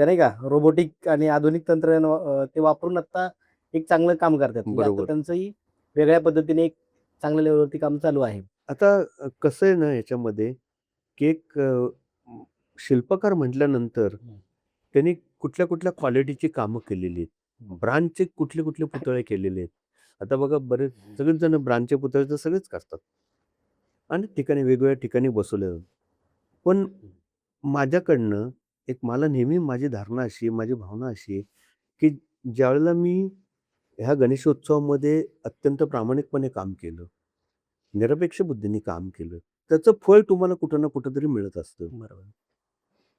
त्या नाही का रोबोटिक आणि आधुनिक तंत्रज्ञान ते वापरून आता एक चांगलं काम करतात. म्हणजे आता बरोबर. त्यांचंही वेगळ्या पद्धतीने एक चांगल्या लेव्हलवरती काम चालू आहे. आता कसं आहे ना याच्यामध्ये, की एक शिल्पकार म्हटल्यानंतर हं. त्यांनी कुठल्या-कुठल्या क्वालिटीची कामं केलेली आहेत. ब्रांजचे कुठले-कुठले पुतळे केलेले आहेत. आता बघा बरेच सगळेच जण ब्रांजचे पुतळे तर सगळेच करतात. आणि ठिकाणी वेगवेगळ्या ठिकाणी बसवले जातात. पण माझ्याकडनं एक मला नेहमी माझी धारणा अशी आहे, माझी भावना अशी आहे, की ज्यावेळेला मी ह्या गणेशोत्सवामध्ये अत्यंत प्रामाणिकपणे काम केलं, निरपेक्ष बुद्धीने काम केलं, त्याचं फळ तुम्हाला कुठं ना कुठेतरी मिळत असतं. बरोबर.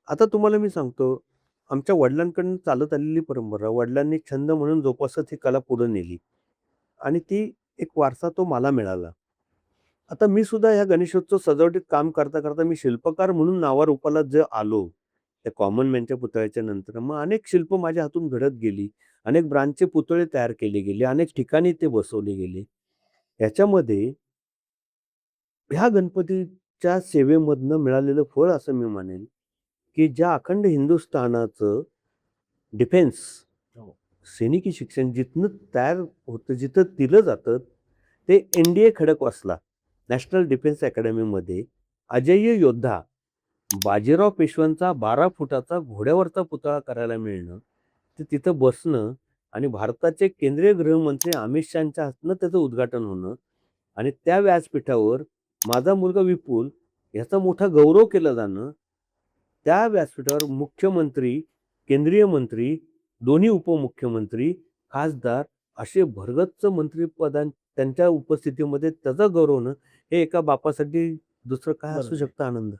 आता तुम्हाला मी सांगतो, आमच्या वडिलांकडून चालत आलेली परंपरा, वडिलांनी छंद म्हणून जोपासत ही कला पुढे नेली आणि ती एक वारसा तो मला मिळाला. आता मी सुद्धा ह्या गणेशोत्सव सजावटीत काम करता-करता मी शिल्पकार म्हणून नावारूपाला जे आलो, त्या कॉमन मॅनच्या पुतळ्याच्या नंतर मग अनेक शिल्प माझ्या हातून घडत गेली. अनेक ब्रांचचे पुतळे तयार केले गेले. अनेक ठिकाणी ते बसवले गेले. ह्याच्यामध्ये ह्या गणपतीच्या सेवेमधनं मिळालेलं फळ असं मी म्हणेल, की ज्या अखंड हिंदुस्थानाचं डिफेन्स, हो. सैनिकी शिक्षण जिथनं तयार होतं, जिथं दिलं जातं, ते NDA खडकवासला, नॅशनल डिफेन्स अकॅडमीमध्ये अजेय योद्धा बाजीराव पेशव्यांचा 12 फुटाचा घोड्यावरचा पुतळा करायला मिळणं, ते तिथं बसणं आणि भारताचे केंद्रीय गृहमंत्री अमित शहाच्या हातनं त्याचं उद्घाटन होणं आणि त्या व्यासपीठावर माझा मुलगा विपुल याचा मोठा गौरव केला जाणं, त्या व्यासपीठावर मुख्यमंत्री, केंद्रीय मंत्री, दोन्ही उपमुख्यमंत्री, खासदार असे भरगच्च मंत्रिपदां त्यांच्या उपस्थितीमध्ये त्याचा गौरव होणं, हे एका बापासाठी दुसरं काय असू बरोबर आहे. शकतं आनंद?